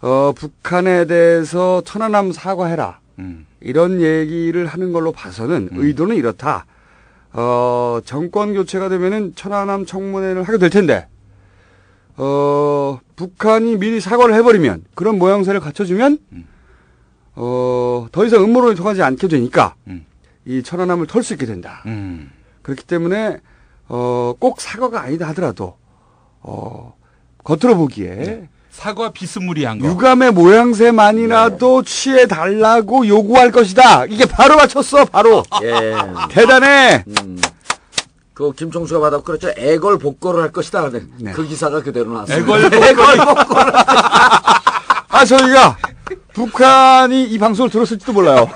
북한에 대해서 천안함 사과해라. 이런 얘기를 하는 걸로 봐서는 의도는 이렇다. 정권 교체가 되면은 천안함 청문회를 하게 될 텐데, 북한이 미리 사과를 해버리면, 그런 모양새를 갖춰주면, 더 이상 음모론이 통하지 않게 되니까, 이 천안함을 털 수 있게 된다. 그렇기 때문에, 꼭 사과가 아니다 하더라도, 겉으로 보기에, 네. 사과 비스무리한 거. 유감의 모양새만이라도 취해달라고 요구할 것이다. 이게 바로 맞췄어, 바로. 예. 대단해. 그 김총수가 받았고 그렇죠. 애걸복걸을 할 것이다. 네. 그 기사가 그대로 나왔습니다. 애걸복걸. 아, 저희가 북한이 이 방송을 들었을지도 몰라요.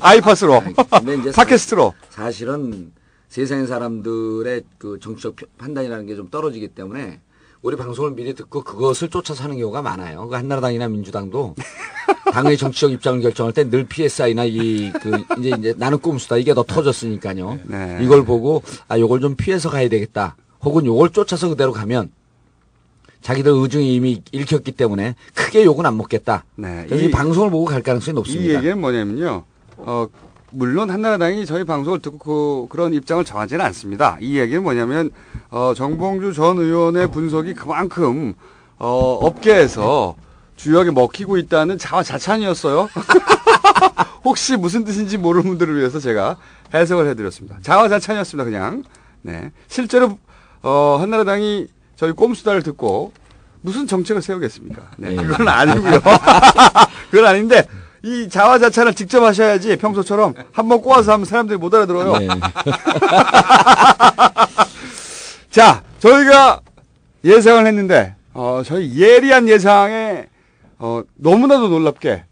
아이팟으로, 근데 이제 팟캐스트로. 사실은 세상의 사람들의 그 정치적 판단이라는 게 좀 떨어지기 때문에 우리 방송을 미리 듣고 그것을 쫓아서 하는 경우가 많아요. 그 한나라당이나 민주당도 당의 정치적 입장을 결정할 때 늘 PSI나 이제 나는 꼼수다. 이게 더 터졌으니까요. 네. 이걸 보고 요걸 좀 피해서 가야 되겠다. 혹은 요걸 쫓아서 그대로 가면 자기들 의중이 이미 읽혔기 때문에 크게 욕은 안 먹겠다. 네. 그래서 이 방송을 보고 갈 가능성이 높습니다. 이 얘기는 뭐냐면요. 물론 한나라당이 저희 방송을 듣고 그런 입장을 정하지는 않습니다. 이 얘기는 뭐냐면 정봉주 전 의원의 분석이 그만큼 업계에서 주역에 먹히고 있다는 자화자찬이었어요. 혹시 무슨 뜻인지 모르는 분들을 위해서 제가 해석을 해드렸습니다. 자화자찬이었습니다. 그냥. 네. 실제로 한나라당이 저희 꼼수다를 듣고 무슨 정책을 세우겠습니까? 네. 그건 아니고요. 그건 아닌데. 이 자화자찬을 직접 하셔야지 평소처럼 한번 꼬아서 하면 사람들이 못 알아들어요. 네. 자, 저희가 예상을 했는데 저희 예리한 예상에 너무나도 놀랍게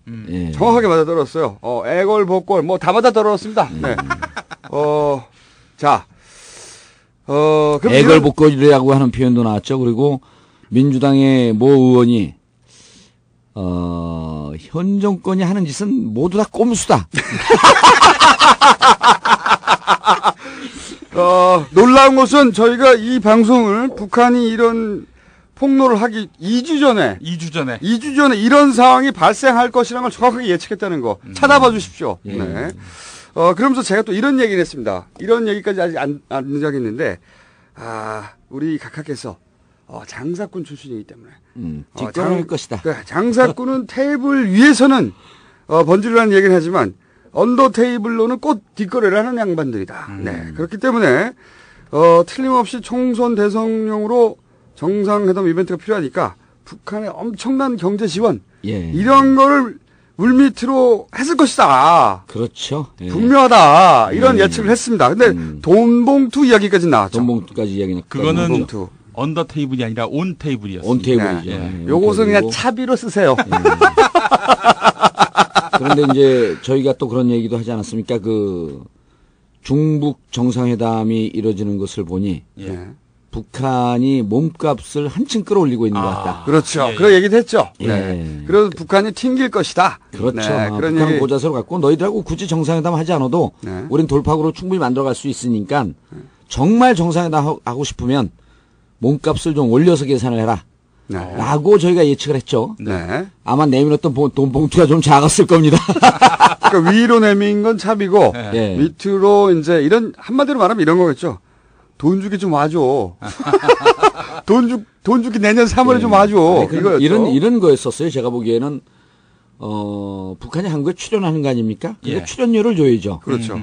정확하게 맞아 떨어졌어요. 애걸복걸 뭐 다 맞아 떨어졌습니다. 네. 자, 애걸복걸이라고 하는 표현도 나왔죠. 그리고 민주당의 모 의원이 현 정권이 하는 짓은 모두 다 꼼수다. 놀라운 것은 저희가 이 방송을 북한이 이런 폭로를 하기 2주 전에 이런 상황이 발생할 것이라는 걸 정확하게 예측했다는 거 찾아봐 주십시오. 네. 그러면서 제가 또 이런 얘기를 했습니다. 이런 얘기까지 아직 안 하겠는데, 우리 각하께서 장사꾼 출신이기 때문에. 뒷걸음일 것이다. 장사꾼은 테이블 위에서는 번지르라는 얘기를 하지만 언더 테이블로는 꼭 뒷거래를 하는 양반들이다. 네. 그렇기 때문에 틀림없이 총선 대선용으로 정상회담 이벤트가 필요하니까 북한의 엄청난 경제 지원 이런 거를 물밑으로 했을 것이다. 그렇죠. 분명하다. 이런 예측을 했습니다. 근데 돈봉투 이야기까지 나왔죠. 돈봉투까지 이야기 나왔죠. 그거는 돈봉투. 언더 테이블이 아니라 온 테이블이었어요. 온 테이블이죠. 네. 요것은 그냥 차비로 쓰세요. 그런데 이제 저희가 또 그런 얘기도 하지 않았습니까? 그 중북 정상회담이 이루어지는 것을 보니 북한이 몸값을 한층 끌어올리고 있는 것 같다. 그렇죠. 그런 얘기도 했죠. 네. 그래서 북한이 튕길 것이다. 그렇죠. 네. 그런 북한은 얘기. 고자세로 갖고 너희들하고 굳이 정상회담 하지 않아도 우린 돌파구로 충분히 만들어갈 수 있으니까 정말 정상회담 하고 싶으면 몸값을 좀 올려서 계산을 해라. 라고 저희가 예측을 했죠. 네. 아마 내밀었던 돈 봉투가 좀 작았을 겁니다. 그러니까 위로 내민 건 차비고 밑으로 이제 이런 한마디로 말하면 이런 거겠죠. 돈 주기 좀 와줘. 돈 주기 내년 3월에 좀 와줘. 이런 거였었어요. 제가 보기에는 북한이 한국에 출연하는 거 아닙니까? 그러니까 출연료를 줘야죠. 그렇죠.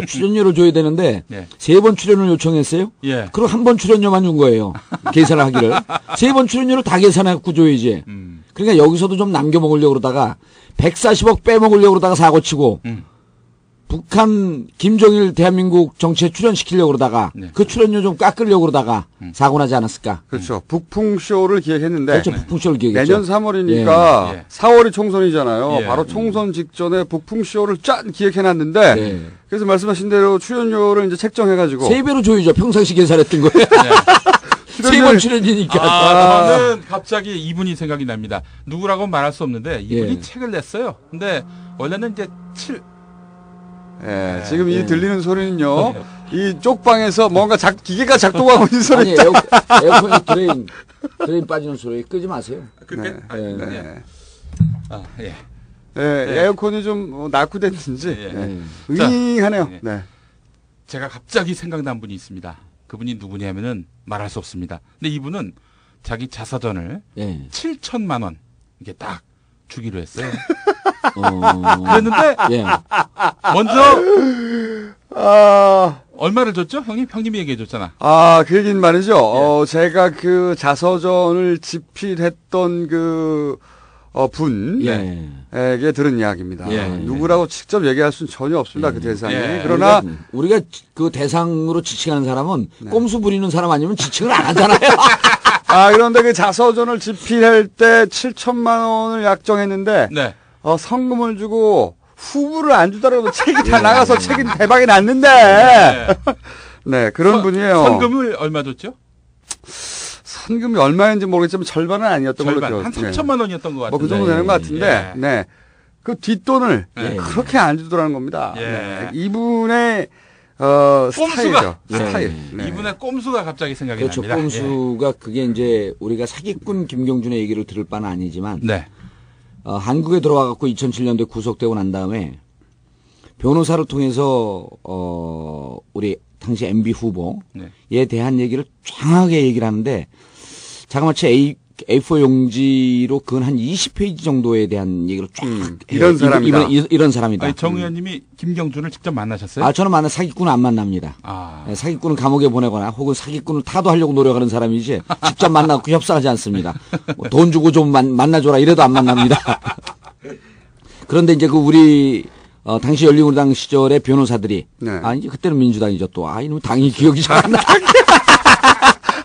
출연료를 줘야 되는데 3번 출연을 요청했어요. 그리고 한 번 출연료만 준 거예요. 계산을 하기를. 3번 출연료를 다 계산해갖고 줘야지. 그러니까 여기서도 좀 남겨먹으려고 그러다가 140억 빼먹으려고 그러다가 사고치고 북한 김정일 대한민국 정치에 출연시키려고 그러다가 그 출연료 좀 깎으려고 그러다가 사고 나지 않았을까? 그렇죠. 북풍쇼를 기획했는데 그렇죠. 북풍쇼를 기획했죠. 내년 3월이니까 4월이 총선이잖아요. 바로 총선 직전에 북풍쇼를 짠 기획해놨는데 그래서 말씀하신 대로 출연료를 이제 책정해가지고 3배로 줘야죠. 평상시 계산했던 거예요. 3번 출연이니까. 저는 갑자기 이분이 생각이 납니다. 누구라고 말할 수 없는데 이분이 책을 냈어요. 근데 원래는 이제 예, 지금 이 들리는 소리는요, 이 쪽방에서 뭔가 기계가 작동하고 있는 소리. 아니, 에어컨에 드레인 빠지는 소리 끄지 마세요. 네. 네. 예. 에어컨이 좀 낙후됐는지 윙하네요. 네. 제가 갑자기 생각난 분이 있습니다. 그분이 누구냐면은 말할 수 없습니다. 근데 이분은 자기 자서전을 7천만 원 이게 딱 주기로 했어요. 그랬는데 먼저 얼마를 줬죠? 형님이 얘기해 줬잖아. 그 얘기는 말이죠. 제가 그 자서전을 집필했던 그 분에게 들은 이야기입니다. 누구라고 직접 얘기할 수는 전혀 없습니다. 그 대상이. 그러나 우리가 그 대상으로 지칭하는 사람은 꼼수 부리는 사람 아니면 지칭을 안 하잖아요. 그런데 그 자서전을 집필할 때 7천만 원을 약정했는데 성금을 주고 후보를 안 주더라도 책이 다 나가서 책이 대박이 났는데 네, 그런 분이에요. 성금을 얼마 줬죠? 선금이 얼마인지 모르겠지만 절반은 아니었던 걸로 기억해요. 한 3천만 원이었던 것 같은데. 그 정도 되는 것 같은데, 네. 그 뒷돈을 그렇게 안 주더라는 겁니다. 이분의, 스타일이죠. 스타일. 이분의 꼼수가 갑자기 생각이 그렇죠. 납니다. 꼼수가 그게 이제 우리가 사기꾼 김경준의 얘기를 들을 바는 아니지만, 한국에 들어와갖고 2007년도에 구속되고 난 다음에 변호사를 통해서, 우리 당시 MB 후보에 대한 얘기를 정확하게 얘기를 하는데, 자그마치 A4 용지로 근 한 20페이지 정도에 대한 얘기를 쫙 이런 사람이다. 이런 사람이다. 정 의원님이 김경준을 직접 만나셨어요? 저는 사기꾼은 안 만납니다. 사기꾼은 감옥에 보내거나 혹은 사기꾼을 타도하려고 노력하는 사람이지 직접 만나고 협상하지 않습니다. 돈 주고 좀 만나줘라 이래도 안 만납니다. 그런데 이제 우리 당시 열린우리당 시절의 변호사들이 이제 그때는 민주당이죠 또. 이놈 당이 기억이 잘 안 나.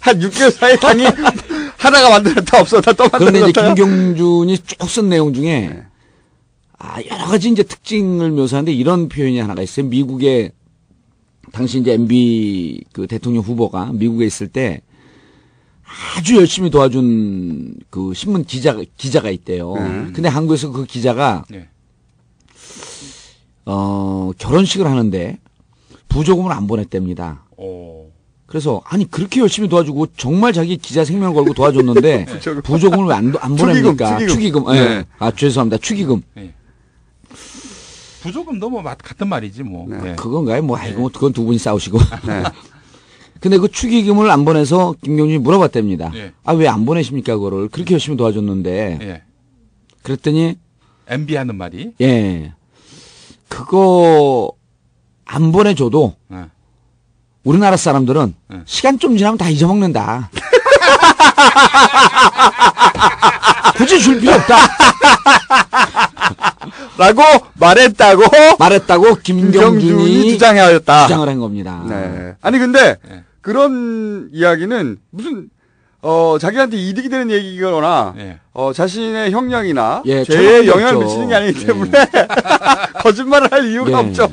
한 6개월 사이에 당이 하나가 만들었다 없었다 또 만들었다. 그런데 이제 김경준이 쭉 쓴 내용 중에 여러 가지 이제 특징을 묘사하는데 이런 표현이 하나가 있어요. 미국의 당시 이제 MB 그 대통령 후보가 미국에 있을 때 아주 열심히 도와준 그 신문 기자가 있대요. 근데 한국에서 그 기자가 결혼식을 하는데 부조금을 안 보냈답니다. 그래서 그렇게 열심히 도와주고 정말 자기 기자 생명을 걸고 도와줬는데 부조금을 왜 안 보냅니까? 축의금. 네. 죄송합니다. 축의금. 부조금도 뭐 같은 말이지 뭐. 그건가요? 그건 두 분이 싸우시고. 근데 그 축의금을 안 보내서 김경준이 물어봤답니다. 왜 안 보내십니까 그거를? 그렇게 열심히 도와줬는데. 그랬더니 MB 하는 말이. 그거 안 보내줘도 우리나라 사람들은 시간 좀 지나면 다 잊어먹는다. 굳이 줄 필요 없다. 라고 말했다고 김경준이 주장을 한 겁니다. 아니 근데 그런 이야기는 무슨 자기한테 이득이 되는 얘기거나 자신의 형량이나 죄에 영향을 미치는 게 아니기 때문에 거짓말을 할 이유가 없죠.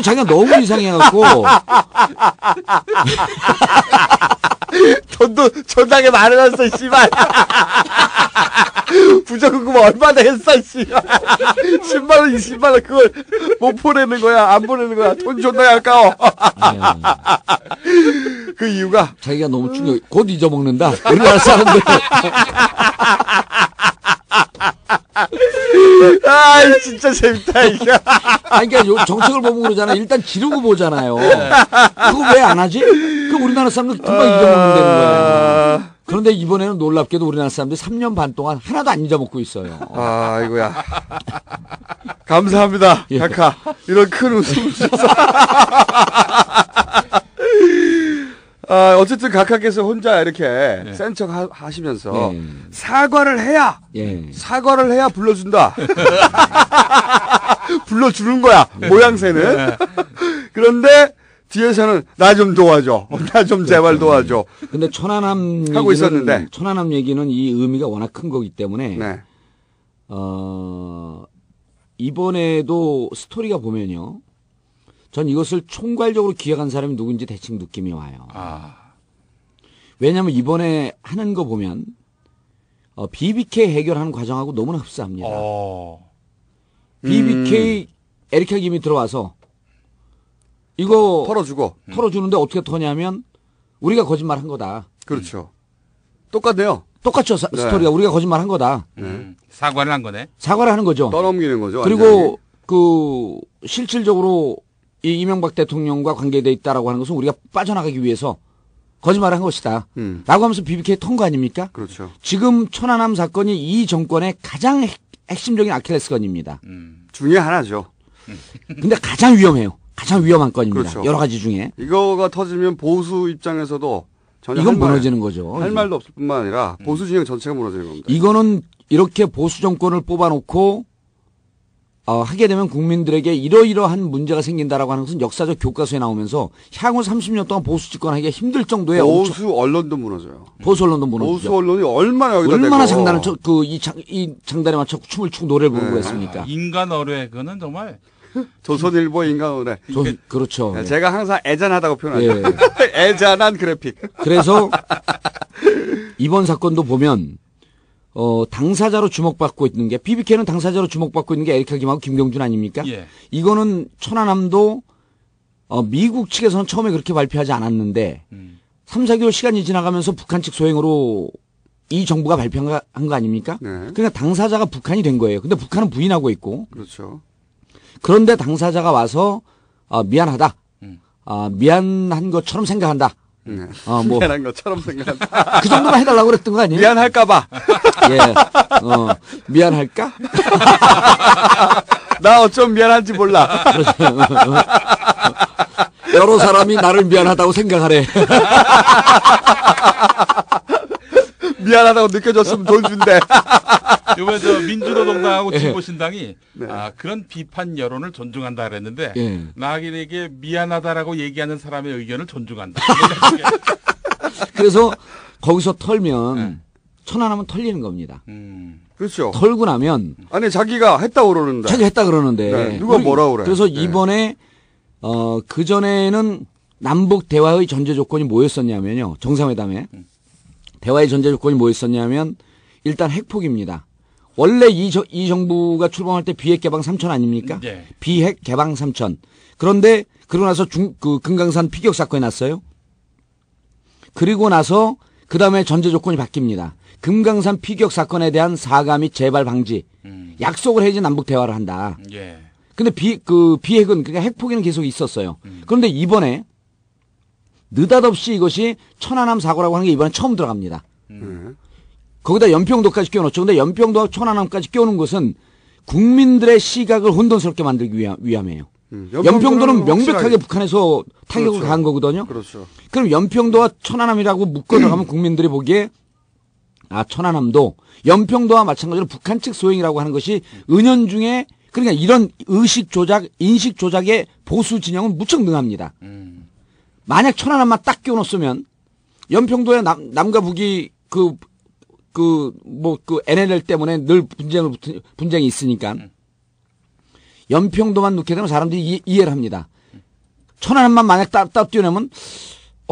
자기가 너무 이상해갖고 돈도 존나게 많아졌어 씨발. 부적금 얼마 되겠어 씨발. 10만원 20만원 그걸 못 보내는 거야 안 보내는 거야. 돈 존나 아까워. 그 이유가 자기가 너무 충격 곧 잊어먹는다 우리나라 사람들. 진짜 재밌다 이거. 그러니까 정책을 보면 그러잖아. 일단 지르고 보잖아요. 그거 왜 안 하지? 그 우리나라 사람들 금방 잊어먹는다는 거예요. 그런데 이번에는 놀랍게도 우리나라 사람들이 3년 반 동안 하나도 안 잊어먹고 있어요. 이거야. 감사합니다. 카카. 이런 큰 웃음을 주셔서. 어쨌든 각하께서 혼자 이렇게 센 척 하시면서 사과를 해야 불러준다. 불러주는 거야. 모양새는. 그런데 뒤에서는 나 좀 도와줘. 나 좀 제발 도와줘. 근데 천안함 하고 있었는데 천안함 얘기는 이 의미가 워낙 큰 거기 때문에 이번에도 스토리가 보면요. 전 이것을 총괄적으로 기획한 사람이 누군지 대충 느낌이 와요. 왜냐하면 이번에 하는 거 보면 BBK 해결하는 과정하고 너무나 흡사합니다. BBK 에리카 김이 들어와서 이거 털어주는데 어떻게 터냐면 우리가 거짓말한 거다. 그렇죠. 똑같네요. 똑같죠. 스토리가 우리가 거짓말한 거다. 사과를 한 거네. 사과를 하는 거죠. 떠넘기는 거죠. 그리고 그 실질적으로 이 이명박 대통령과 관계돼 있다라고 하는 것은 우리가 빠져나가기 위해서 거짓말을 한 것이다. 라고 하면서 BBK 턴 거 아닙니까? 그렇죠. 지금 천안함 사건이 이 정권의 가장 핵심적인 아킬레스건입니다. 중에 하나죠. 근데 가장 위험해요. 가장 위험한 건입니다. 그렇죠. 여러 가지 중에. 이거가 터지면 보수 입장에서도 전혀 이건 무너지는 거죠. 할 말도 없을 뿐만 아니라 보수 진영 전체가 무너지는 겁니다. 이거는 이렇게 보수 정권을 뽑아놓고 하게 되면 국민들에게 이러이러한 문제가 생긴다라고 하는 것은 역사적 교과서에 나오면서 향후 30년 동안 보수 집권하기가 힘들 정도의 보수 언론도 무너져요. 보수 언론도 무너지죠. 보수 언론이 얼마나 여기다 얼마나 장단을 이 장단에 맞춰 춤을 추고 노래를 부르고 했습니까? 인간 어뢰 그거는 정말 조선일보 인간어뢰. 그렇죠. 네, 제가 항상 애잔하다고 표현하죠. 애잔한 그래픽. 그래서 이번 사건도 보면 당사자로 주목받고 있는 게 BBK는 당사자로 주목받고 있는 게 에리카 김하고 김경준 아닙니까? 예. 이거는 천안함도 미국 측에서는 처음에 그렇게 발표하지 않았는데 3, 4개월 시간이 지나가면서 북한 측 소행으로 이 정부가 발표한 거 아닙니까? 네. 그러니까 당사자가 북한이 된 거예요. 근데 북한은 부인하고 있고. 그렇죠. 그런데 당사자가 와서 미안하다. 미안한 것처럼 생각한다. 네. 미안한 것처럼 생각한다. 그 정도만 해달라고 그랬던 거 아니에요? 미안할까봐. 예. 미안할까? 나 어쩜 미안한지 몰라. 여러 사람이 나를 미안하다고 생각하래. 미안하다고 느껴졌으면 돈 준대. 이번에 저 민주노동당하고 진보신당이 그런 비판 여론을 존중한다 그랬는데 나에게 미안하다라고 얘기하는 사람의 의견을 존중한다. 그래서 거기서 털면 천안하면 털리는 겁니다. 그렇죠. 털고 나면 아니 자기가 했다고 그러는데. 자기가 했다 그러는데 누가 뭐라고 그래. 그래서 이번에 그 전에는 남북 대화의 전제 조건이 뭐였었냐면요. 정상회담에 대화의 전제 조건이 뭐였었냐면 일단 핵폭입니다. 원래 이 정부가 출범할 때 비핵 개방 3천 아닙니까? 네. 비핵 개방 3천. 그런데 그러고 나서 금강산 피격 사건이 났어요. 그리고 나서 그 다음에 전제 조건이 바뀝니다. 금강산 피격 사건에 대한 사과 및 재발 방지 약속을 해야지 남북 대화를 한다. 예. 근데 비핵은 그러니까 핵폭기는 계속 있었어요. 그런데 이번에 느닷없이 이것이 천안함 사고라고 하는 게 이번에 처음 들어갑니다. 거기다 연평도까지 끼워놓죠. 근데 연평도와 천안함까지 끼워놓은 것은 국민들의 시각을 혼돈스럽게 만들기 위함이에요. 연평도는 명백하게 북한에서 타격을 그렇죠. 가한 거거든요. 그렇죠. 그럼 연평도와 천안함이라고 묶어 들어가면 국민들이 보기에 천안함도 연평도와 마찬가지로 북한 측 소행이라고 하는 것이 은연중에 그러니까 이런 의식 조작, 인식 조작의 보수 진영은 무척 능합니다. 만약 천안함만 딱 끼워놓으면 연평도에 남과 북이 NLL 때문에 늘 분쟁이 있으니까 연평도만 넣게 되면 사람들이 이해를 합니다. 천안함만 만약 딱 띄워내면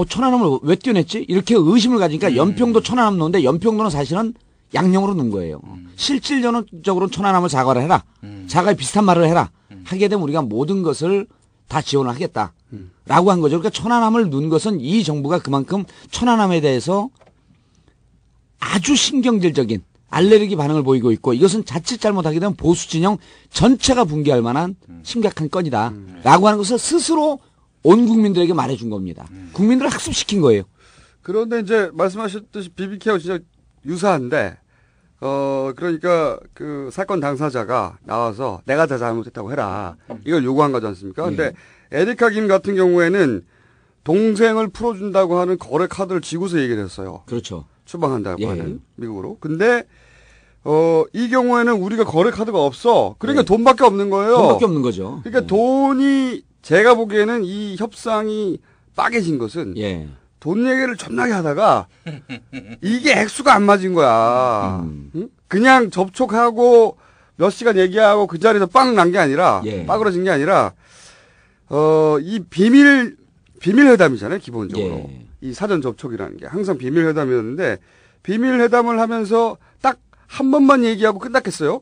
천안함을 왜 띄워냈지? 이렇게 의심을 가지니까 연평도 천안함 넣는데 연평도는 사실은 양령으로 넣은 거예요. 실질적으로는 천안함을 사과를 해라. 사과에 비슷한 말을 해라. 하게 되면 우리가 모든 것을 다 지원을 하겠다. 라고 한 거죠. 그러니까 천안함을 넣은 것은 이 정부가 그만큼 천안함에 대해서 아주 신경질적인 알레르기 반응을 보이고 있고 이것은 자칫 잘못하게 되면 보수 진영 전체가 붕괴할 만한 심각한 건이다. 라고 하는 것을 스스로 온 국민들에게 말해준 겁니다. 국민들을 학습시킨 거예요. 그런데 이제 말씀하셨듯이 BBK하고 진짜 유사한데, 그러니까 그 사건 당사자가 나와서 내가 다 잘못했다고 해라. 이걸 요구한 거지 않습니까? 근데 에리카 김 같은 경우에는 동생을 풀어준다고 하는 거래 카드를 쥐고서 얘기를 했어요. 그렇죠. 추방한다고 하는 미국으로. 근데 이 경우에는 우리가 거래 카드가 없어. 그러니까 돈밖에 없는 거예요. 돈밖에 없는 거죠. 그러니까 돈이 제가 보기에는 이 협상이 빠개진 것은 돈 얘기를 존나게 하다가 이게 액수가 안 맞은 거야. 응? 그냥 접촉하고 몇 시간 얘기하고 그 자리에서 빵 난 게 아니라 빠그러진 게 아니라 이 비밀 회담이잖아요, 기본적으로. 이 사전 접촉이라는 게 항상 비밀 회담이었는데 비밀 회담을 하면서 딱 한 번만 얘기하고 끝났겠어요?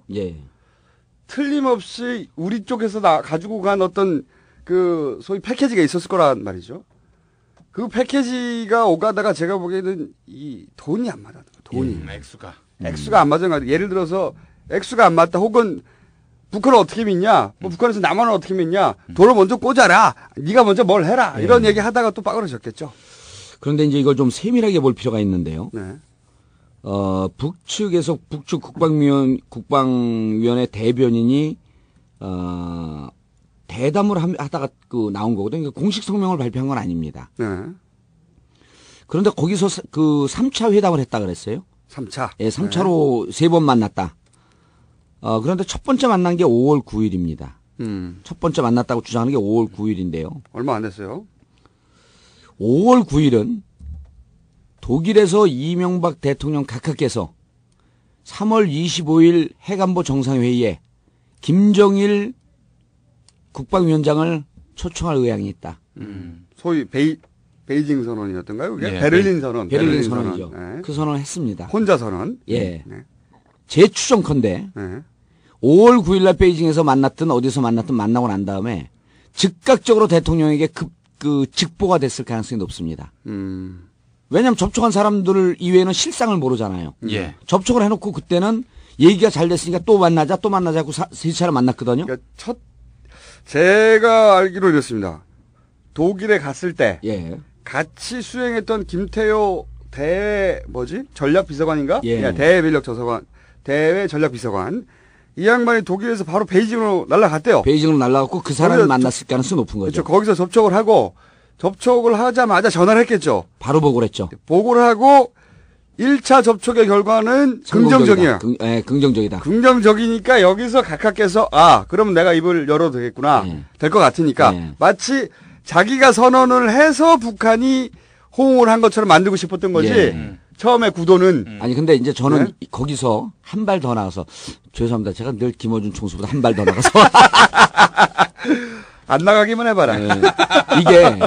틀림없이 우리 쪽에서 가지고 간 어떤 그 소위 패키지가 있었을 거란 말이죠. 그 패키지가 오가다가 제가 보기에는 이 돈이 안 맞아. 돈이. 액수가 안 맞은 거 같아요. 예를 들어서 액수가 안 맞다 혹은 북한을 어떻게 믿냐? 뭐 북한에서 남한을 어떻게 믿냐? 돈을 먼저 꽂아라. 네가 먼저 뭘 해라. 이런 얘기 하다가 또 빠그러졌겠죠. 그런데 이제 이걸 좀 세밀하게 볼 필요가 있는데요. 네. 북측에서 북측 국방위원회 대변인이 대담을 하다가 나온 거거든요. 그러니까 공식 성명을 발표한 건 아닙니다. 네. 그런데 거기서 그 3차 회담을 했다 그랬어요. 3차. 예, 3차로 네. 3번 만났다. 그런데 첫 번째 만난 게 5월 9일입니다. 첫 번째 만났다고 주장하는 게 5월 9일인데요. 얼마 안 됐어요. 5월 9일은 독일에서 이명박 대통령 각하께서 3월 25일 해관보 정상회의에 김정일 국방위원장을 초청할 의향이 있다. 소위 베이징 선언이었던가요? 그게? 네, 베를린 선언. 베를린 선언이죠. 네. 그 선언을 했습니다. 혼자 선언. 예. 네. 제 추정컨대 네. 5월 9일 날 베이징에서 만났든 어디서 만났든 만나고 난 다음에 즉각적으로 대통령에게 직보가 됐을 가능성이 높습니다. 왜냐하면 접촉한 사람들 이외에는 실상을 모르잖아요. 예. 접촉을 해놓고 그때는 얘기가 잘 됐으니까 또 만나자 하고 세 차례 만났거든요. 그러니까 제가 알기로 이렇습니다. 독일에 갔을 때 예. 같이 수행했던 김태효 전략비서관인가? 예. 대외 전략비서관. 이 양반이 독일에서 바로 베이징으로 날아갔대요. 베이징으로 날아갔고 그 사람을 만났을 가능성이 높은 거죠. 그렇죠. 거기서 접촉을 하자마자 전화를 했겠죠. 바로 보고를 했죠. 보고를 하고 1차 접촉의 결과는 긍정적이야. 긍정적이다. 긍정적이니까 여기서 각하께서 그러면 내가 입을 열어도 되겠구나. 될 것 같으니까 마치 자기가 선언을 해서 북한이 호응을 한 것처럼 만들고 싶었던 거지. 처음에 구도는. 아니 근데 이제 저는 거기서 한 발 더 나가서 죄송합니다. 제가 늘 김어준 총수보다 한 발 더 나가서 안 나가기만 해봐라. 이게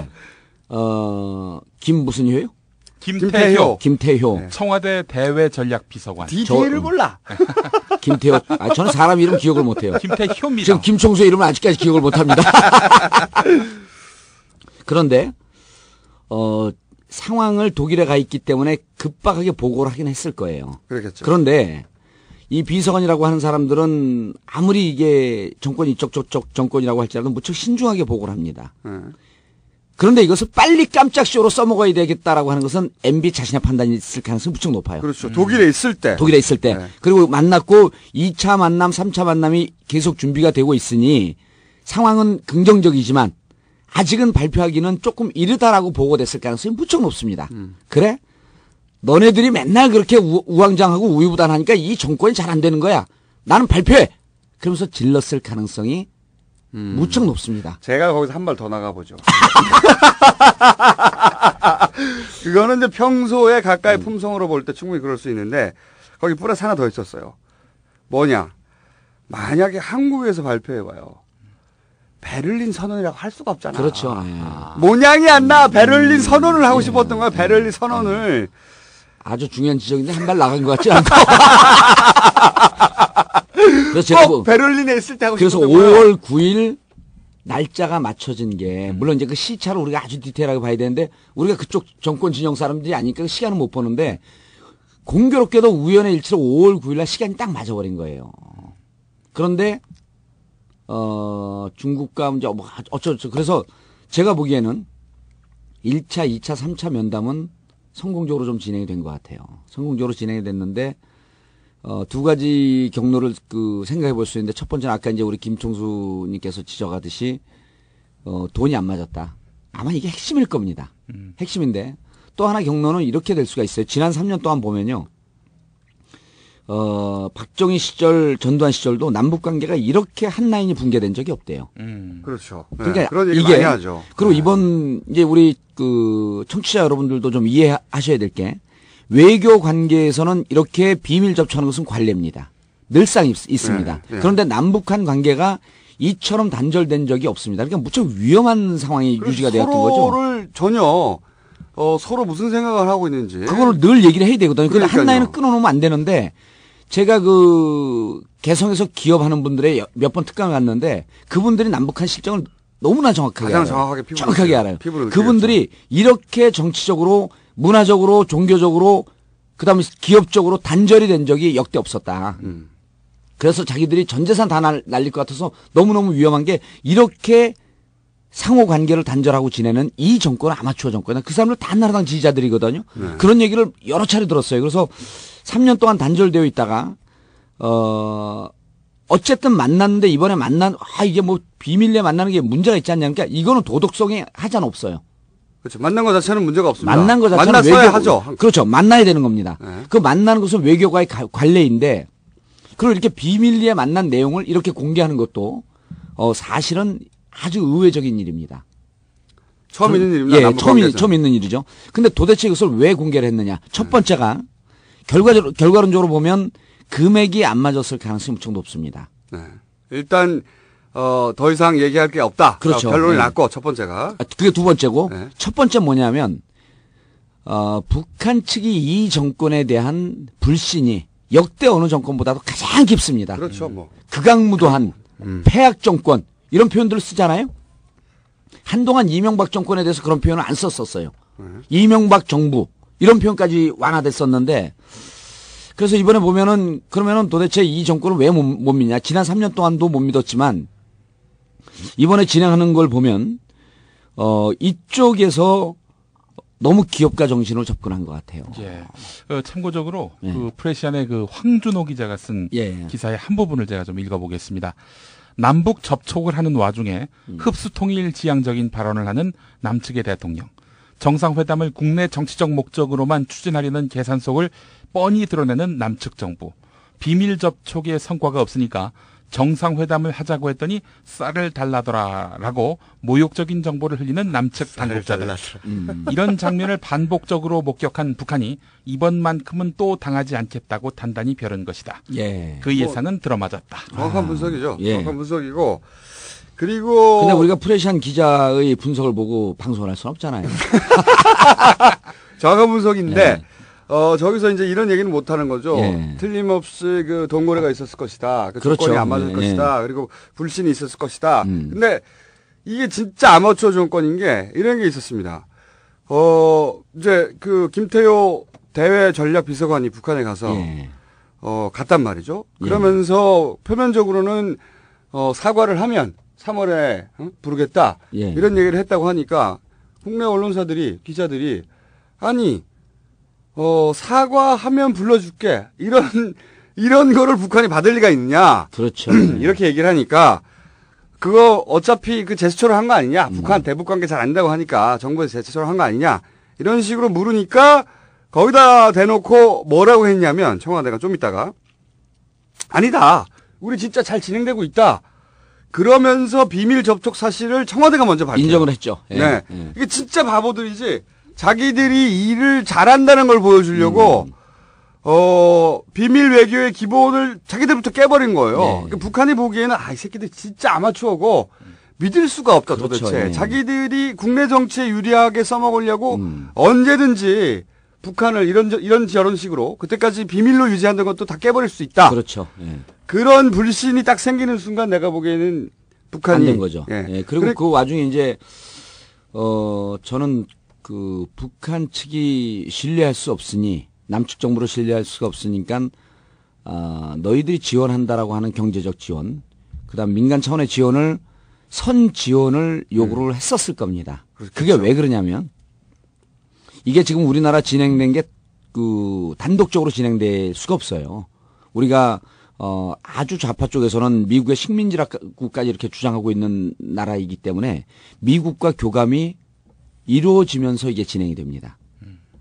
김 무슨 효요? 김태효. 김태효. 청와대 대외 전략 비서관. 디테일을 몰라. 김태효. 저는 사람 이름 기억을 못해요. 김태효입니다. 지금 김총수의 이름은 아직까지 기억을 못합니다. 그런데 상황을 독일에 가 있기 때문에 급박하게 보고를 하긴 했을 거예요. 그렇겠죠. 그런데 이 비서관이라고 하는 사람들은 아무리 이게 정권이 이쪽 정권이라고 할지라도 무척 신중하게 보고를 합니다. 그런데 이것을 빨리 깜짝 쇼로 써먹어야 되겠다라고 하는 것은 MB 자신의 판단이 있을 가능성이 무척 높아요. 그렇죠. 독일에 있을 때. 네. 그리고 만났고 2차 만남, 3차 만남이 계속 준비가 되고 있으니 상황은 긍정적이지만 아직은 발표하기는 조금 이르다라고 보고됐을 가능성이 무척 높습니다. 그래? 너네들이 맨날 그렇게 우왕좌왕하고 우유부단하니까 이 정권이 잘 안 되는 거야. 나는 발표해. 그러면서 질렀을 가능성이 무척 높습니다. 제가 거기서 한 발 더 나가보죠. 그거는 이제 평소에 가까이 품성으로 볼 때 충분히 그럴 수 있는데 거기 플러스 하나 더 있었어요. 뭐냐. 만약에 한국에서 발표해봐요. 베를린 선언이라고 할 수가 없잖아. 그렇죠. 모양이 안 나. 베를린 선언을 하고 싶었던 거야. 베를린 선언을. 아주 중요한 지적인데 한 발 나간 것 같지 않고. 그래서 제가 베를린에 있을 때 하고 그래서 싶었던 5월 9일 날짜가 맞춰진 게 물론 이제 그 시차를 우리가 아주 디테일하게 봐야 되는데 우리가 그쪽 정권 진영 사람들이 아니니까 시간은 못 보는데 공교롭게도 우연의 일치로 5월 9일 날 시간이 딱 맞아버린 거예요. 그런데 중국과 이제 어쩌고 그래서 제가 보기에는 1차, 2차, 3차 면담은 성공적으로 좀 진행이 된 것 같아요. 성공적으로 진행이 됐는데 두 가지 경로를 생각해 볼 수 있는데 첫 번째는 아까 이제 우리 김총수님께서 지적하듯이 돈이 안 맞았다. 아마 이게 핵심일 겁니다. 핵심인데 또 하나 경로는 이렇게 될 수가 있어요. 지난 3년 동안 보면요. 박정희 시절, 전두환 시절도 남북 관계가 이렇게 한 라인이 붕괴된 적이 없대요. 그렇죠. 네. 그러니까 그런 얘기 이게 많이 하죠. 그리고 이번 이제 우리 청취자 여러분들도 좀 이해하셔야 될 게 외교 관계에서는 이렇게 비밀 접촉하는 것은 관례입니다. 늘상 있습니다. 네. 그런데 남북한 관계가 이처럼 단절된 적이 없습니다. 그러니까 무척 위험한 상황이 유지가 되었던 거죠. 서로를 전혀 서로 무슨 생각을 하고 있는지 그거를 늘 얘기를 해야 되거든요. 근데 한 그러니까요. 라인은 끊어놓으면 안 되는데 제가 그 개성에서 기업하는 분들의 몇 번 특강을 갔는데 그분들이 남북한 실정을 너무나 정확하게 알아요. 정확하게 알아요. 그분들이 이렇게 정치적으로, 문화적으로, 종교적으로, 그다음에 기업적으로 단절이 된 적이 역대 없었다. 그래서 자기들이 전 재산 다 날릴 것 같아서 너무너무 위험한 게 이렇게 상호 관계를 단절하고 지내는 이 정권은 아마추어 정권이다. 그 사람들 다 한나라당 지지자들이거든요. 네. 그런 얘기를 여러 차례 들었어요. 그래서 3년 동안 단절되어 있다가 어쨌든 만났는데 이번에 이게 뭐 비밀리에 만나는 게 문제가 있지 않냐. 그러니까 이거는 도덕성이 하자는 없어요. 그렇죠. 만난 것 자체는 문제가 없습니다. 만난 것 자체는 만났어야 하죠. 그렇죠. 만나야 되는 겁니다. 네. 그 만나는 것은 외교와의 관례인데 그리고 이렇게 비밀리에 만난 내용을 이렇게 공개하는 것도 사실은 아주 의외적인 일입니다. 처음 있는 일입니다. 예, 처음 있는 일이죠. 근데 도대체 이것을 왜 공개를 했느냐. 첫 번째가 결과론적으로 보면 금액이 안 맞았을 가능성이 무척 높습니다. 네. 일단 더 이상 얘기할 게 없다. 그렇죠. 결론이 네. 났고 첫 번째가. 그게 두 번째고 네. 첫 번째 뭐냐면 북한 측이 이 정권에 대한 불신이 역대 어느 정권보다도 가장 깊습니다. 그렇죠. 뭐 극악무도한 폐악 정권 이런 표현들을 쓰잖아요. 한동안 이명박 정권에 대해서 그런 표현을 안 썼었어요. 이명박 정부 이런 표현까지 완화됐었는데 그래서 이번에 보면은 그러면은 도대체 이 정권을 왜 못 믿냐. 지난 3년 동안도 못 믿었지만 이번에 진행하는 걸 보면 이쪽에서 너무 기업가 정신으로 접근한 것 같아요. 예. 참고적으로 그 프레시안의 그 황준호 기자가 쓴 기사의 한 부분을 제가 좀 읽어보겠습니다. 남북 접촉을 하는 와중에 흡수통일 지향적인 발언을 하는 남측의 대통령. 정상회담을 국내 정치적 목적으로만 추진하려는 계산 속을 뻔히 드러내는 남측 정부. 비밀 접촉의 성과가 없으니까 정상회담을 하자고 했더니 쌀을 달라더라라고 모욕적인 정보를 흘리는 남측 당국자들. 이런 장면을 반복적으로 목격한 북한이 이번만큼은 또 당하지 않겠다고 단단히 벼른 것이다. 예. 그 예상은 들어맞았다. 정확한 분석이죠. 예. 정확한 분석이고 그리고 근데 우리가 프레시안 기자의 분석을 보고 방송을 할 수는 없잖아요. 정확한 분석인데 예. 저기서 이제 이런 얘기는 못 하는 거죠. 예. 틀림없이 그 동거래가 있었을 것이다. 그 그렇죠. 조건이 안 맞을 예. 것이다. 그리고 불신이 있었을 것이다. 근데 이게 진짜 아마추어 정권인 게 이런 게 있었습니다. 이제 그 김태효 대외 전략 비서관이 북한에 가서 갔단 말이죠. 그러면서 표면적으로는 사과를 하면 3월에 부르겠다. 이런 얘기를 했다고 하니까 국내 언론사들이 기자들이 아니 사과하면 불러줄게. 이런 거를 북한이 받을 리가 있느냐. 그렇죠. 이렇게 얘기를 하니까, 그거 어차피 그 제스처를 한 거 아니냐. 북한 대북 관계 잘 안다고 하니까 정부에서 제스처를 한 거 아니냐. 이런 식으로 물으니까, 거기다 대놓고 뭐라고 했냐면, 청와대가 좀 있다가, 아니다. 우리 진짜 잘 진행되고 있다. 그러면서 비밀 접촉 사실을 청와대가 먼저 밝혀요. 인정을 했죠. 네. 이게 진짜 바보들이지. 자기들이 일을 잘한다는 걸 보여주려고 비밀 외교의 기본을 자기들부터 깨버린 거예요. 그러니까 북한이 보기에는 이 새끼들 진짜 아마추어고 믿을 수가 없다. 그렇죠. 도대체. 자기들이 국내 정치에 유리하게 써먹으려고 언제든지 북한을 이런 저런 식으로 그때까지 비밀로 유지하는 것도 다 깨버릴 수 있다. 그렇죠. 그런 불신이 딱 생기는 순간 내가 보기에는 북한이 안 된 거죠. 그리고 그 와중에 이제 저는 그 북한 측이 신뢰할 수 없으니 남측 정부를 신뢰할 수가 없으니까 너희들이 지원한다라고 하는 경제적 지원, 그다음 민간 차원의 지원을 선 지원을 요구를 했었을 겁니다. 그렇죠. 그게 왜 그러냐면 이게 지금 우리나라 진행된 게 그 단독적으로 진행될 수가 없어요. 우리가 아주 좌파 쪽에서는 미국의 식민지라고까지 이렇게 주장하고 있는 나라이기 때문에 미국과 교감이 이루어지면서 이게 진행이 됩니다.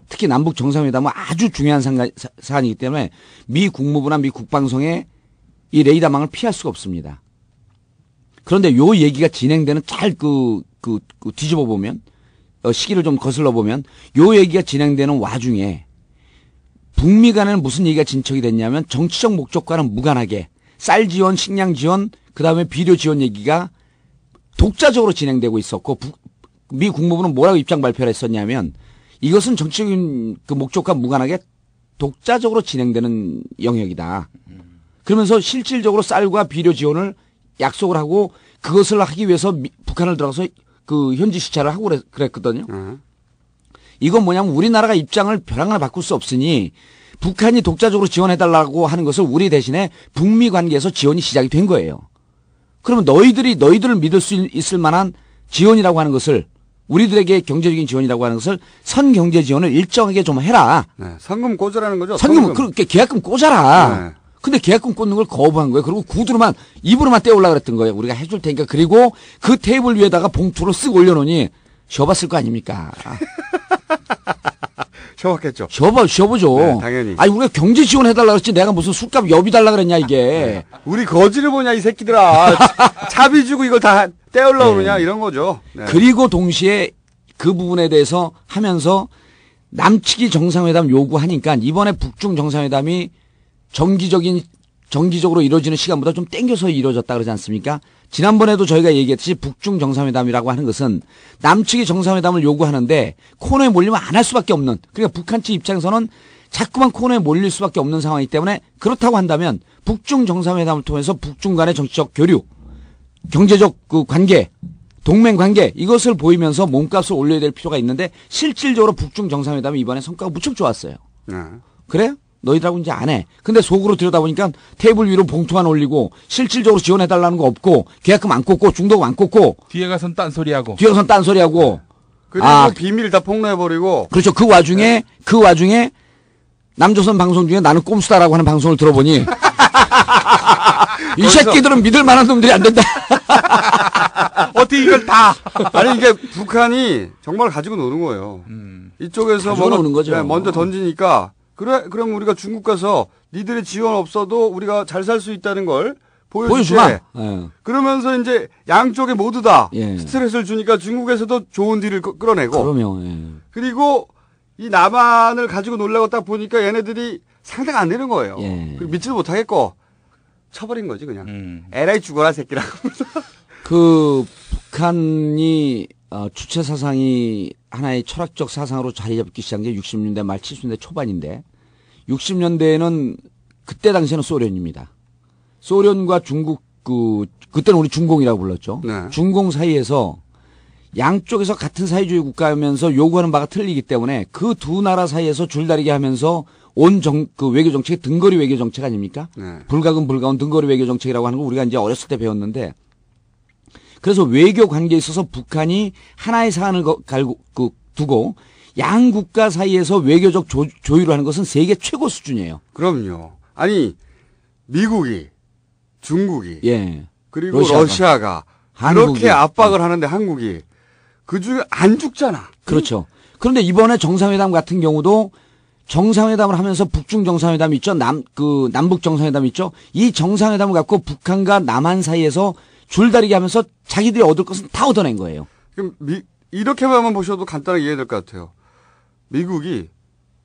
특히 남북 정상회담은 아주 중요한 사안이기 때문에 미 국무부나 미 국방성에 이 레이더망을 피할 수가 없습니다. 그런데 요 얘기가 진행되는 잘 뒤집어 보면 시기를 좀 거슬러 보면 요 얘기가 진행되는 와중에 북미 간에는 무슨 얘기가 진척이 됐냐면 정치적 목적과는 무관하게 쌀 지원, 식량 지원, 그다음에 비료 지원 얘기가 독자적으로 진행되고 있었고 미 국무부는 뭐라고 입장 발표를 했었냐면 이것은 정치적인 그 목적과 무관하게 독자적으로 진행되는 영역이다. 그러면서 실질적으로 쌀과 비료 지원을 약속을 하고 그것을 하기 위해서 북한을 들어가서 그 현지 시찰을 하고 그랬거든요. 이건 뭐냐면 우리나라가 입장을 벼랑을 바꿀 수 없으니 북한이 독자적으로 지원해달라고 하는 것을 우리 대신에 북미 관계에서 지원이 시작이 된 거예요. 그러면 너희들을 믿을 수 있을 만한 지원이라고 하는 것을 우리들에게 경제적인 지원이라고 하는 것을 선경제 지원을 일정하게 좀 해라. 네, 선금 꽂으라는 거죠. 선금, 그렇게 계약금 꽂아라. 네. 근데 계약금 꽂는 걸 거부한 거예요. 그리고 구두로만, 입으로만 떼우려고 그랬던 거예요. 우리가 해줄 테니까. 그리고 그 테이블 위에다가 봉투로 쓱 올려놓으니 쉬어봤을 거 아닙니까? 쉬어봤겠죠. 쉬어보죠. 네, 당연히. 아니, 우리가 경제 지원해달라고 그랬지. 내가 무슨 술값 여비 달라 그랬냐, 이게. 우리 거지를 보냐, 이 새끼들아. 차비 주고 이걸 다 떼우려고 그러냐, 이런 거죠. 네. 그리고 동시에 그 부분에 대해서 하면서 남측이 정상회담 요구하니까 이번에 북중 정상회담이 정기적으로 이루어지는 시간보다 좀 땡겨서 이루어졌다 그러지 않습니까? 지난번에도 저희가 얘기했듯이 북중 정상회담이라고 하는 것은 남측이 정상회담을 요구하는데 코너에 몰리면 안 할 수밖에 없는, 그러니까 북한 측 입장에서는 자꾸만 코너에 몰릴 수밖에 없는 상황이기 때문에 그렇다고 한다면 북중 정상회담을 통해서 북중 간의 정치적 교류, 경제적 그 관계, 동맹 관계 이것을 보이면서 몸값을 올려야 될 필요가 있는데 실질적으로 북중 정상회담이 이번에 성과가 무척 좋았어요. 그래요? 너희들하고 이제 안 해. 근데 속으로 들여다보니까 테이블 위로 봉투만 올리고 실질적으로 지원해달라는 거 없고 계약금 안 꽂고 중도금 안 꽂고 뒤에 가선 딴소리하고 그리고 비밀 다 폭로해버리고. 그렇죠. 그 와중에 남조선 방송 중에 나는 꼼수다라고 하는 방송을 들어보니 이 새끼들은 믿을 만한 놈들이 안 된다. 어떻게 이걸 다. 아니, 이게 북한이 정말 가지고 노는 거예요. 이쪽에서 노는 거죠. 네, 먼저 던지니까 그래, 그럼 우리가 중국 가서 니들의 지원 없어도 우리가 잘 살 수 있다는 걸 보여주마. 그러면서 이제 양쪽에 모두 다 스트레스를 주니까 중국에서도 좋은 딜을 끌어내고. 그럼요. 그리고 이 남한을 가지고 놀라고 딱 보니까 얘네들이 상대가 안 되는 거예요. 그리고 믿지도 못하겠고 쳐버린 거지 그냥. 에라이 죽어라 새끼라고. 그 북한이 주체 사상이 하나의 철학적 사상으로 자리 잡기 시작한 게 60년대 말 70년대 초반인데 60년대에는 그때 당시에는 소련입니다. 소련과 중국 그때는 우리 중공이라고 불렀죠. 네. 중공 사이에서 양쪽에서 같은 사회주의 국가이면서 요구하는 바가 틀리기 때문에 그 두 나라 사이에서 줄다리기 하면서 그 외교 정책이 등거리 외교 정책 아닙니까? 네. 불가근 불가운 등거리 외교 정책이라고 하는 거 우리가 이제 어렸을 때 배웠는데 그래서 외교 관계에 있어서 북한이 하나의 사안을 두고 양 국가 사이에서 외교적 조율을 하는 것은 세계 최고 수준이에요. 그럼요. 아니 미국이, 중국이, 그리고 러시아가 한국이. 그렇게 압박을 하는데 한국이 그중에 안 죽잖아. 그렇죠. 그런데 이번에 정상회담 같은 경우도 정상회담을 하면서 북중 정상회담 있죠. 남북 정상회담 있죠. 이 정상회담을 갖고 북한과 남한 사이에서 줄다리기 하면서 자기들이 얻을 것은 다 얻어낸 거예요. 그럼 이렇게만 보셔도 간단하게 이해될 것 같아요. 미국이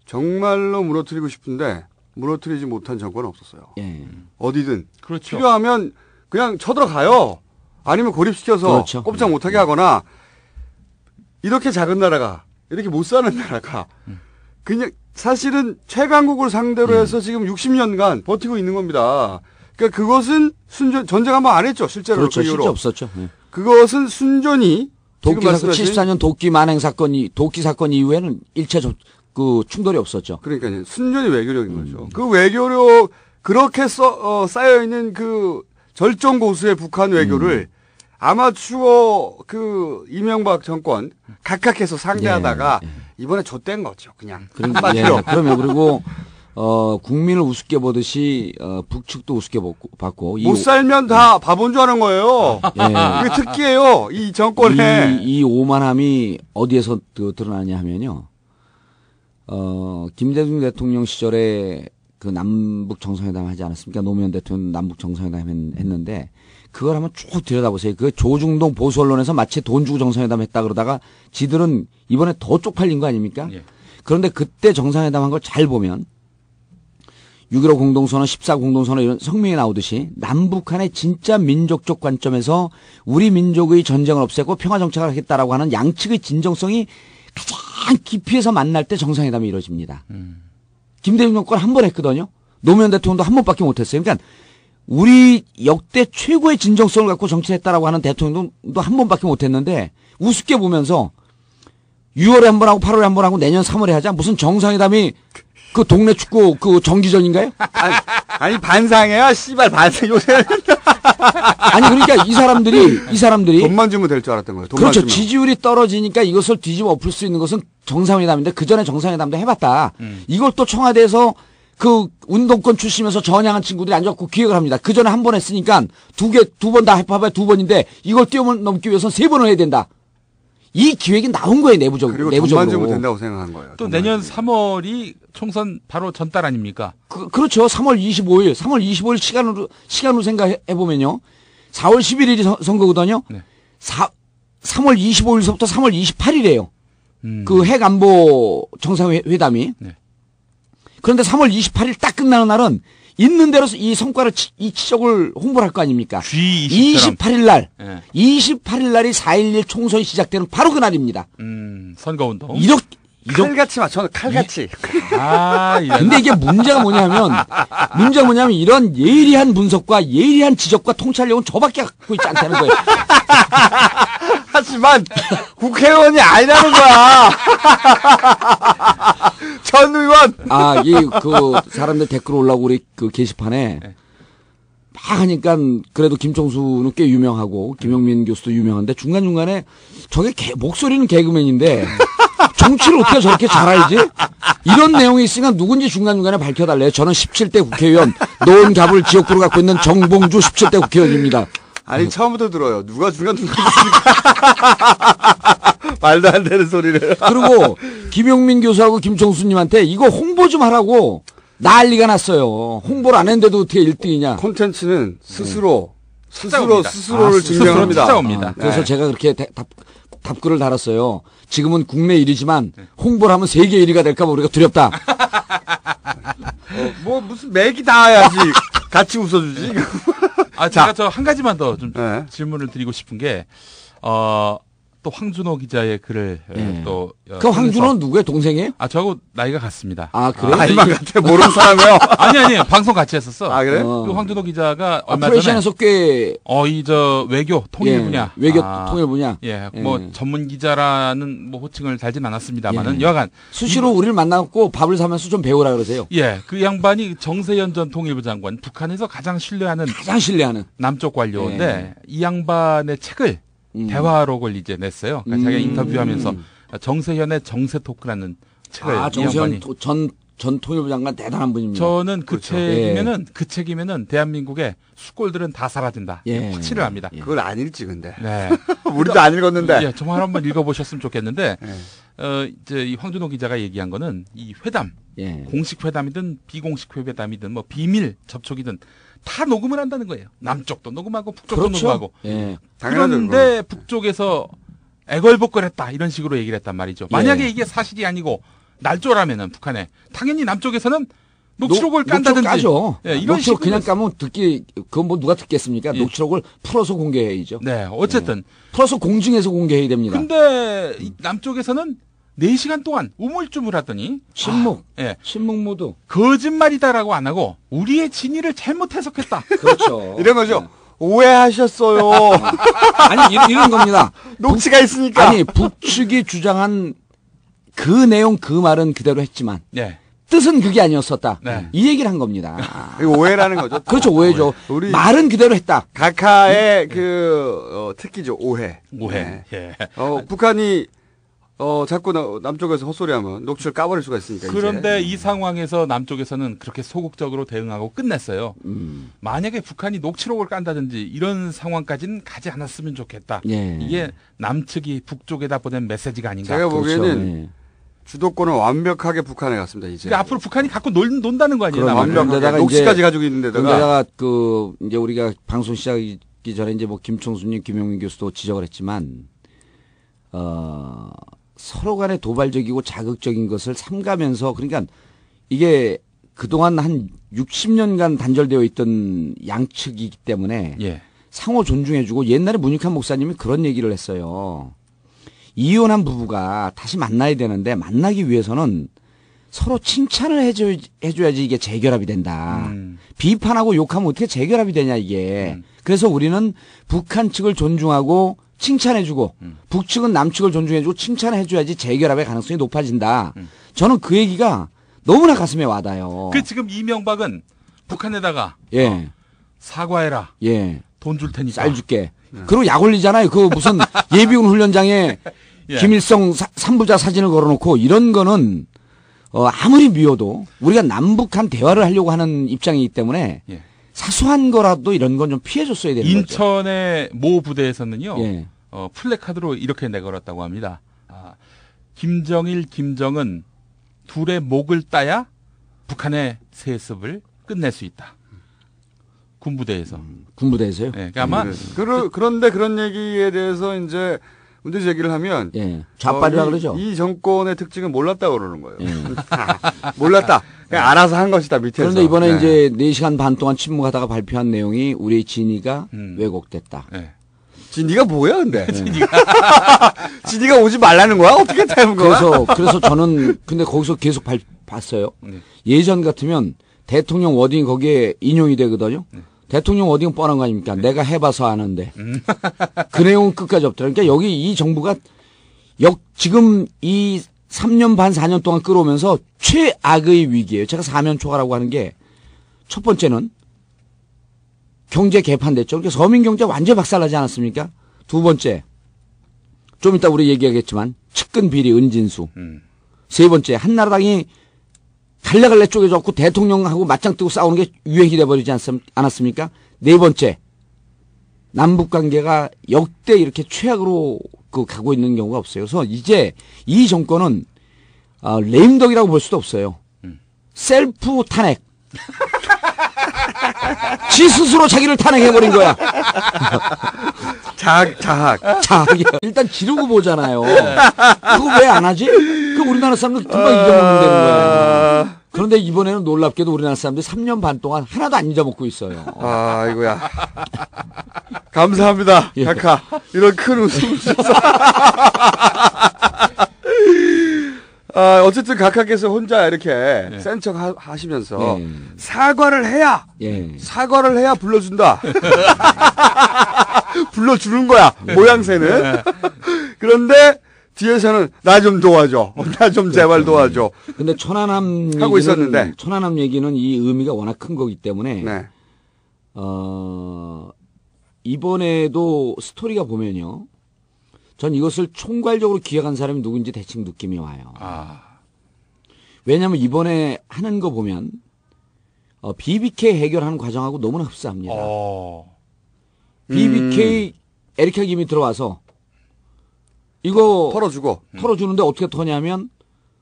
정말로 무너뜨리고 싶은데 무너뜨리지 못한 정권은 없었어요. 어디든. 그렇죠. 필요하면 그냥 쳐들어가요. 아니면 고립시켜서 그렇죠. 꼼짝 못하게 하거나 이렇게 작은 나라가 이렇게 못 사는 나라가 그냥 사실은 최강국을 상대로 해서 지금 60년간 버티고 있는 겁니다. 그러니까 그것은 전쟁 한번 안 했죠. 실제로. 그렇죠. 그 이후로. 실제 없었죠. 그것은 순전히 도끼 사건 74년 도끼 만행 도끼 사건 이후에는 일체 충돌이 없었죠. 그러니까 순전히 외교력인 거죠. 그 외교력 그렇게 쌓여 있는 그 절정 고수의 북한 외교를 아마추어 이명박 정권 각각해서 상대하다가 이번에 좆된 거죠. 그냥 한마디로. 그러면 그리고 국민을 우습게 보듯이 북측도 우습게 봤고 못 살면 다 바본 줄 아는 거예요. 이게 특기예요. 이 정권에. 이 오만함이 어디에서 드러나냐 하면요. 김대중 대통령 시절에 그 남북 정상회담 하지 않았습니까? 노무현 대통령 남북 정상회담 했는데 그걸 한번 쭉 들여다보세요. 그 조중동 보수 언론에서 마치 돈 주고 정상회담 했다 그러다가 지들은 이번에 더 쪽팔린 거 아닙니까? 그런데 그때 정상회담 한 걸 잘 보면 6.15 공동선언, 14 공동선언 이런 성명이 나오듯이 남북한의 진짜 민족적 관점에서 우리 민족의 전쟁을 없애고 평화정착을 하겠다라고 하는 양측의 진정성이 가장 깊이에서 만날 때 정상회담이 이루어집니다. 김대중 정권 한 번 했거든요. 노무현 대통령도 한 번밖에 못했어요. 그러니까 우리 역대 최고의 진정성을 갖고 정치했다라고 하는 대통령도 한 번밖에 못했는데 우습게 보면서 6월에 한 번 하고 8월에 한 번 하고 내년 3월에 하자. 무슨 정상회담이 그 동네 축구 그 정기전인가요? 아니 반상회야 씨발 반상 요새. 아니 그러니까 이 사람들이 돈만 주면 될 줄 알았던 거예요. 돈만 그렇죠. 주면. 지지율이 떨어지니까 이것을 뒤집어 엎을 수 있는 것은 정상회담인데 그 전에 정상회담도 해봤다. 이걸 또 청와대에서 그 운동권 출신에서 전향한 친구들이 앉아갖고 기획을 합니다. 그 전에 한 번 했으니까 두 번 다 해봐야 두 번인데 이걸 뛰어넘기 위해서는 3번을 해야 된다. 이 기획이 나온 거예요, 내부적으로. 그리고 돈만 주면 된다고 생각한 거예요. 또 내년 3월이 총선 바로 전달 아닙니까? 그렇죠. 3월 25일 시간으로 생각해보면요. 4월 11일이 선거거든요. 네. 3월 25일서부터 3월 28일이에요. 그 핵안보 정상회담이. 네. 그런데 3월 28일 딱 끝나는 날은 있는 대로 이 성과를, 이 치적을 홍보를 할 거 아닙니까? G20처럼. 28일 날. 네. 28일 날이 4.11 총선이 시작되는 바로 그날입니다. 선거운동. 칼같이 맞춰, 칼같이. 근데 이게 문제가 뭐냐면 이런 예리한 분석과 예리한 지적과 통찰력은 저밖에 갖고 있지 않다는 거예요. 하지만 국회의원이 아니라는 거야. 전 의원. 그 사람들 댓글 올라오고 우리 그 게시판에 막 하니까 그래도 김총수는 꽤 유명하고 김용민 교수도 유명한데 중간중간에 저게 목소리는 개그맨인데 정치를 어떻게 저렇게 잘 알지? 이런 내용이 있으니까 누군지 중간중간에 밝혀달래요. 저는 17대 국회의원, 노원갑을 지역구로 갖고 있는 정봉주 17대 국회의원입니다. 아니 처음부터 들어요. 누가 중간중간 말도 안 되는 소리를. 그리고 김용민 교수하고 김총수님한테 이거 홍보 좀 하라고 난리가 났어요. 홍보를 안 했는데도 어떻게 1등이냐. 콘텐츠는 스스로를 스스로 증명합니다. 찾아옵니다. 그래서 제가 그렇게 답글을 달았어요. 지금은 국내 일이지만 홍보를 하면 세계 1위가 될까 봐 우리가 두렵다. 뭐 무슨 맥이 닿아야지 같이 웃어주지. 제가 저 한 가지만 더 좀 네. 질문을 드리고 싶은 게, 또 황준호 기자의 글을 또. 그 황준호는 누구예요? 동생이에요? 저하고 나이가 같습니다. 그래요? 나이만 같아 모르는 사람이요. 아니, 방송 같이 했었어. 그래? 그 황준호 기자가 얼마 프레시안에서 꽤. 외교, 통일 분야. 외교 통일 분야. 뭐 전문 기자라는 뭐 호칭을 달진 않았습니다만은 여하간. 수시로 우리를 만나고 밥을 사면서 좀 배우라 그러세요. 그 양반이 정세현 전 통일부 장관, 북한에서 가장 신뢰하는 남쪽 관료인데 이 양반의 책을 대화록을 이제 냈어요. 그러니까 자기가 인터뷰하면서 정세현의 정세 토크라는 책을 정세현 전 통일부 장관 대단한 분입니다. 저는 그 책이면은 대한민국의 수골들은 다 사라진다. 확실을 합니다. 그걸 안 읽지 근데. 네. 우리도 안 읽었는데. 정말 한번 읽어보셨으면 좋겠는데 이제 이 황준호 기자가 얘기한 거는 이 회담, 공식 회담이든 비공식 회담이든 뭐 비밀 접촉이든 다 녹음을 한다는 거예요. 남쪽도 녹음하고 북쪽도 녹음하고. 그런데 북쪽에서 애걸복걸했다 이런 식으로 얘기를 했단 말이죠. 만약에 이게 사실이 아니고 날조라면은 북한에 당연히 남쪽에서는 녹취록을 깐다든지. 까죠. 이런 녹취록 그냥 까면 그건 뭐 누가 듣겠습니까? 녹취록을 풀어서 공개해야죠. 어쨌든 풀어서 공증해서 공개해야 됩니다. 근데 남쪽에서는 4시간 동안 우물쭈물하더니 신문 모두 거짓말이다라고 안 하고 우리의 진위를 잘못 해석했다. 그렇죠. 이런 거죠. 오해하셨어요. 아니 이런 겁니다. 녹취가 있으니까. 북측이 주장한 그 내용 그 말은 그대로 했지만 뜻은 그게 아니었었다. 이 얘기를 한 겁니다. 이거 오해라는 거죠. 그렇죠. 오해죠. 말은 그대로 했다. 각하의 특기죠. 오해. 북한이 자꾸 남쪽에서 헛소리하면 녹취를 까버릴 수가 있으니까. 그런데 이 상황에서 남쪽에서는 그렇게 소극적으로 대응하고 끝냈어요. 만약에 북한이 녹취록을 깐다든지 이런 상황까지는 가지 않았으면 좋겠다. 이게 남측이 북쪽에다 보낸 메시지가 아닌가. 제가 보기에는 주도권은 완벽하게 북한에 갔습니다. 이제. 그러니까 앞으로 북한이 갖고 논다는 거 아니에요? 완벽하게 녹취까지 가지고 있는데다가. 이제 우리가 방송 시작하기 전에 이제 뭐 김총수님, 김용민 교수도 지적을 했지만 서로 간에 도발적이고 자극적인 것을 삼가면서 그러니까 이게 그동안 한 60년간 단절되어 있던 양측이기 때문에 상호 존중해주고 옛날에 문익환 목사님이 그런 얘기를 했어요. 이혼한 부부가 다시 만나야 되는데 만나기 위해서는 서로 칭찬을 해줘야지 이게 재결합이 된다. 비판하고 욕하면 어떻게 재결합이 되냐 이게. 그래서 우리는 북한 측을 존중하고 칭찬해주고 북측은 남측을 존중해주고 칭찬해줘야지 재결합의 가능성이 높아진다. 저는 그 얘기가 너무나 가슴에 와닿아요. 그 지금 이명박은 북한에다가 예. 사과해라. 예. 돈 줄 테니까. 쌀 줄게. 그리고 약 올리잖아요. 그 무슨 예비군 훈련장에 예. 김일성 3부자 사진을 걸어놓고 이런 거는 아무리 미워도 우리가 남북한 대화를 하려고 하는 입장이기 때문에 예. 사소한 거라도 이런 건 좀 피해줬어야 되는 거죠. 인천의 모 부대에서는요. 예. 플래카드로 이렇게 내걸었다고 합니다. 김정일, 김정은 둘의 목을 따야 북한의 세습을 끝낼 수 있다. 군부대에서. 군부대에서요? 네, 그러니까 아마 그런데 그런 얘기에 대해서 이제 문제 제기를 하면 예. 좌빨이라 그러죠. 이 정권의 특징은 몰랐다고 그러는 거예요. 예. 몰랐다. 그냥 알아서 한 것이다 밑에서. 그런데 이번에 이제 4시간 반 동안 침묵하다가 발표한 내용이 우리의 진위가 왜곡됐다. 네. 진이가 뭐야, 근데? 진이가 오지 말라는 거야? 어떻게 되는 거야? 그래서 저는, 근데 거기서 계속 봤어요. 네. 예전 같으면 대통령 워딩이 거기에 인용이 되거든요. 네. 대통령 워딩은 뻔한 거 아닙니까? 내가 해봐서 아는데. 그 내용은 끝까지 없더라고요. 그러니까 여기 이 정부가 지금 이 3년 반, 4년 동안 끌어오면서 최악의 위기예요. 제가 사면 초과라고 하는 게 첫 번째는 경제 개판됐죠. 그러니까 서민 경제 완전 박살나지 않았습니까? 두 번째, 좀 이따 우리 얘기하겠지만 측근 비리 은진수. 세 번째, 한나라당이 갈래갈래 쪼개졌고 대통령하고 맞짱 뜨고 싸우는 게 유행이 돼버리지 않았습니까? 네 번째, 남북 관계가 역대 이렇게 최악으로 가고 있는 경우가 없어요. 그래서 이제 이 정권은 레임덕이라고 볼 수도 없어요. 셀프 탄핵. 지 스스로 자기를 탄핵해버린 거야. 자학이야. 일단 지르고 보잖아요. 그거 왜 안 하지? 그 우리나라 사람들 금방 잊어먹는 되는 거예요. 그런데 이번에는 놀랍게도 우리나라 사람들이 3년 반 동안 하나도 안 잊어먹고 있어요. 아이고야. 감사합니다. 예. 각하. 이런 큰 웃음 주셔서. 어쨌든 각하께서 혼자 이렇게 센 척 하시면서 사과를 해야 불러준다. 불러주는 거야. 모양새는. 그런데 뒤에서는 나 좀 도와줘. 나 좀 제발 도와줘. 근데 천안함 하고 있었는데 천안함 얘기는 이 의미가 워낙 큰 거기 때문에 네. 이번에도 스토리가 보면요. 전 이것을 총괄적으로 기획한 사람이 누군지 대충 느낌이 와요. 왜냐하면 이번에 하는 거 보면 BBK 해결하는 과정하고 너무나 흡사합니다. BBK 에리카 김이 들어와서 이거 털어주는데 어떻게 터냐면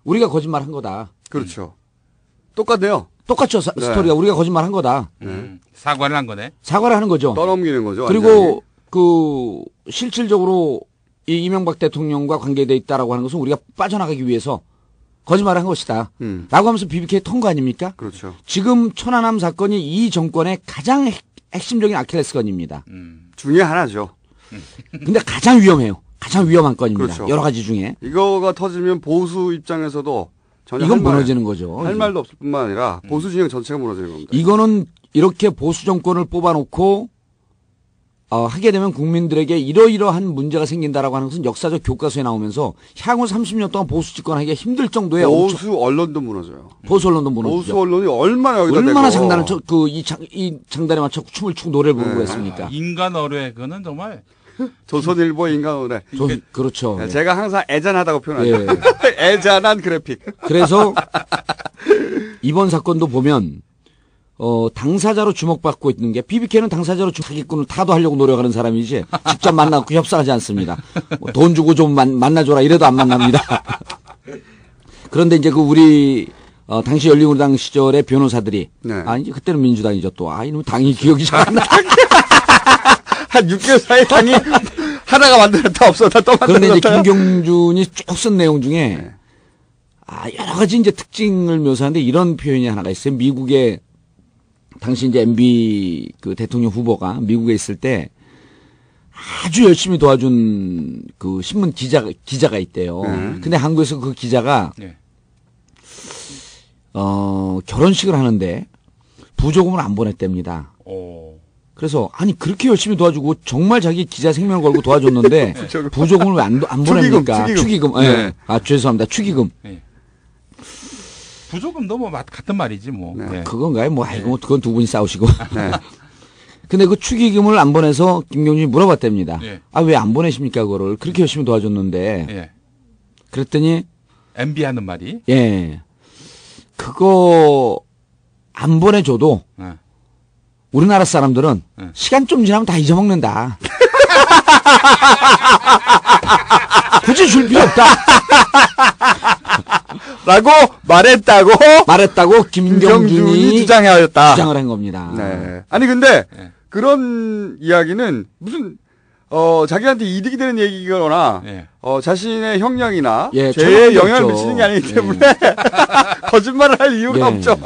우리가 거짓말한 거다. 그렇죠. 똑같네요. 똑같죠. 스토리가 우리가 거짓말한 거다. 사과를 한 거네. 사과를 하는 거죠. 떠넘기는 거죠. 그리고 완전히. 실질적으로 이 이명박 대통령과 관계돼 있다라고 하는 것은 우리가 빠져나가기 위해서 거짓말을 한 것이다. 라고 하면서 BBK 통과 아닙니까? 그렇죠. 지금 천안함 사건이 이 정권의 가장 핵심적인 아킬레스건입니다. 중에 하나죠. 근데 가장 위험해요. 가장 위험한 건입니다. 그렇죠. 여러 가지 중에. 이거가 터지면 보수 입장에서도 전혀 이건 무너지는 거죠. 할 말도 없을 뿐만 아니라 보수 진영 전체가 무너지는 겁니다. 이거는 이렇게 보수 정권을 뽑아놓고 하게 되면 국민들에게 이러이러한 문제가 생긴다라고 하는 것은 역사적 교과서에 나오면서 향후 30년 동안 보수 집권하기가 힘들 정도의 보수 언론도 무너져요. 보수 언론도 무너지죠. 보수 언론이 얼마나 여기다 얼마나 장단을 이 장단에 맞춰 춤을 추고 노래를 부르고 했습니까? 인간 어뢰 그거는 정말 조선일보 인간어뢰. 그렇죠. 네, 제가 항상 애잔하다고 표현하죠. 애잔한 그래픽. 그래서 이번 사건도 보면 당사자로 주목받고 있는 게 BBK는 당사자로 사기꾼을 타도하려고 노력하는 사람이지 직접 만나고 협상하지 않습니다. 돈 주고 좀 만나줘라 이래도 안 만납니다. 그런데 이제 우리 당시 열린우리당 시절의 변호사들이 이제 그때는 민주당이죠 또. 이놈 당이 기억이 잘 안 나. 한 6개월 사이에 당이 하나가 만들었다 없었다 또 만들었다. 그런데 이제 김경준이 쭉 쓴 내용 중에 여러 가지 이제 특징을 묘사하는데 이런 표현이 하나가 있어요. 미국의 당시 이제 MB 그 대통령 후보가 미국에 있을 때 아주 열심히 도와준 신문 기자가 있대요. 근데 한국에서 그 기자가 결혼식을 하는데 부조금을 안 보냈답니다. 그래서 아니 그렇게 열심히 도와주고 정말 자기 기자 생명을 걸고 도와줬는데 부조금을 왜 안 보냅니까? 축의금. 네. 아 죄송합니다. 축의금. 네. 부조금도 뭐 같은 말이지 뭐. 네. 네. 그건가요? 뭐 아이고 그건 두 분이 싸우시고. 네. 근데 그 축의금을 안 보내서 김경준이 물어봤답니다. 네. 아 왜 안 보내십니까 그거를 그렇게 열심히 도와줬는데. 네. 그랬더니 MB 하는 말이. 예. 그거 안 보내줘도. 네. 우리나라 사람들은 시간 좀 지나면 다 잊어먹는다. 굳이 줄 필요 없다. 라고 말했다고 김경준이 주장을 한 겁니다. 네. 아니 근데 그런 이야기는 무슨 자기한테 이득이 되는 얘기거나 자신의 형량이나 죄에 영향을 미치는 게 아니기 때문에 거짓말을 할 이유가 없죠.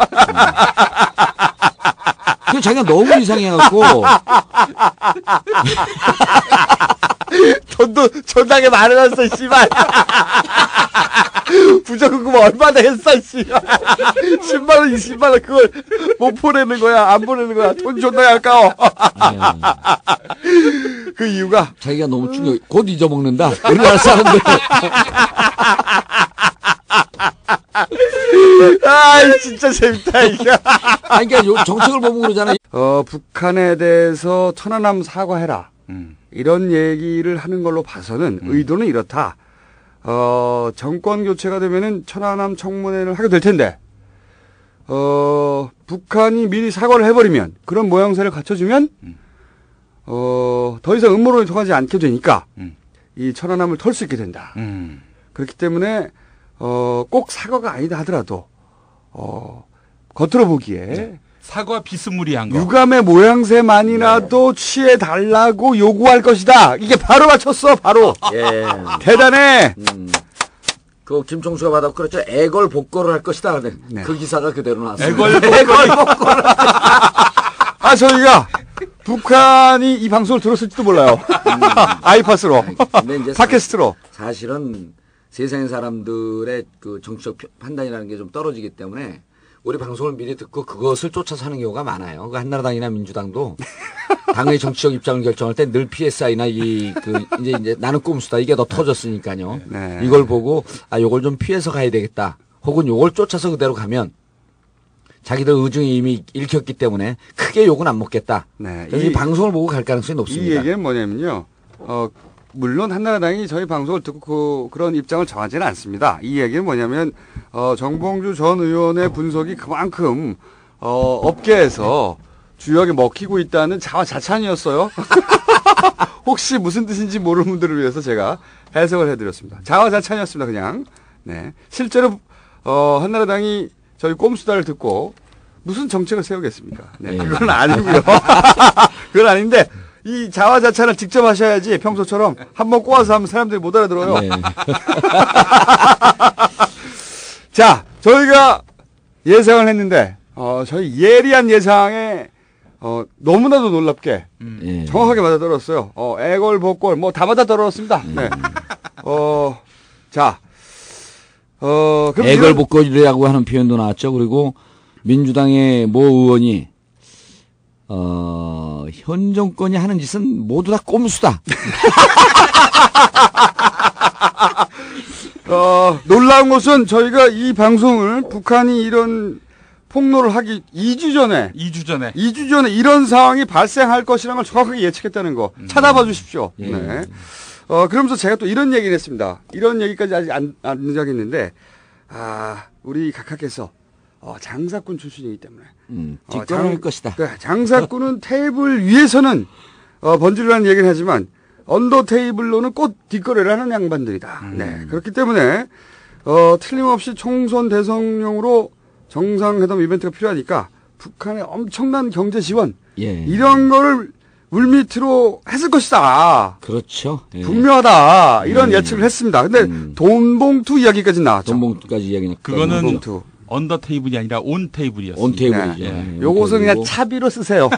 그 자기가 너무 이상해갖고 돈도 존나게 많아졌어 씨발. 부적금 얼마나 했어 씨발. 10만원 20만원 그걸 못 보내는 거야 안 보내는 거야. 돈 존나게 아까워. 그 이유가 자기가 너무 충격 곧 잊어먹는다 우리나라 사람들. 아 진짜 재밌다 이게. 아니 그러니까 정책을 보면 그러잖아. 북한에 대해서 천안함 사과해라. 이런 얘기를 하는 걸로 봐서는 의도는 이렇다. 정권 교체가 되면은 천안함 청문회를 하게 될 텐데, 북한이 미리 사과를 해버리면, 그런 모양새를 갖춰주면, 더 이상 음모론이 통하지 않게 되니까, 이 천안함을 털 수 있게 된다. 그렇기 때문에, 꼭 사과가 아니다 하더라도, 겉으로 보기에, 네. 사과 비스무리한 거. 유감의 모양새만이라도 취해달라고 요구할 것이다. 이게 바로 맞췄어, 바로. 예. 대단해. 그 김총수가 받았고 그렇죠. 애걸복걸을 할 것이다. 네. 그 기사가 그대로 나왔습니다. 애걸복걸. 아, 저희가 북한이 이 방송을 들었을지도 몰라요. 아이팟으로. 근데 이제 팟캐스트로. 사실은 세상의 사람들의 그 정치적 판단이라는 게 좀 떨어지기 때문에 우리 방송을 미리 듣고 그것을 쫓아서 하는 경우가 많아요. 그 한나라당이나 민주당도 당의 정치적 입장을 결정할 때 늘 PSI나 이제 나는 꼼수다 이게 더 터졌으니까요. 네. 이걸 보고 아 요걸 좀 피해서 가야 되겠다. 혹은 요걸 쫓아서 그대로 가면 자기들 의중이 이미 읽혔기 때문에 크게 욕은 안 먹겠다. 네. 그래서 이 방송을 보고 갈 가능성이 높습니다. 이 얘기는 뭐냐면요. 물론 한나라당이 저희 방송을 듣고 그런 입장을 정하지는 않습니다. 이 얘기는 뭐냐면 정봉주 전 의원의 분석이 그만큼 업계에서 주역에 먹히고 있다는 자화자찬이었어요. 혹시 무슨 뜻인지 모르는 분들을 위해서 제가 해석을 해드렸습니다. 자화자찬이었습니다. 그냥. 네. 실제로 한나라당이 저희 꼼수다를 듣고 무슨 정책을 세우겠습니까? 네. 그건 아니고요. 그건 아닌데. 이 자화자찬을 직접 하셔야지 평소처럼 한번 꼬아서 하면 사람들이 못 알아들어요. 네. 자, 저희가 예상을 했는데 저희 예리한 예상에 너무나도 놀랍게 정확하게 맞아떨었어요. 애걸복걸 뭐 다 맞아떨었습니다. 네. 자, 그럼 애걸복걸이라고 하는 표현도 나왔죠. 그리고 민주당의 모 의원이 현 정권이 하는 짓은 모두 다 꼼수다. 놀라운 것은 저희가 이 방송을 북한이 이런 폭로를 하기 2주 전에 이런 상황이 발생할 것이라는 걸 정확하게 예측했다는 거. 찾아봐 주십시오. 네. 그러면서 제가 또 이런 얘기를 했습니다. 이런 얘기까지 아직 안 적했는데, 우리 각하께서 장사꾼 출신이기 때문에. 뒷걸음일 것이다. 장사꾼은 테이블 위에서는 번지르라는 얘기를 하지만 언더 테이블로는 꼭 뒷거래를 하는 양반들이다. 네. 그렇기 때문에 틀림없이 총선 대선용으로 정상회담 이벤트가 필요하니까 북한의 엄청난 경제 지원 이런 거를 물밑으로 했을 것이다. 그렇죠. 분명하다. 이런 예측을 했습니다. 근데 돈봉투 이야기까지 나왔죠. 돈봉투까지 이야기는 그거는 돈봉투. 언더 테이블이 아니라 온 테이블이었어요. 온 테이블이죠. 네. 요것은 그냥 차비로 쓰세요.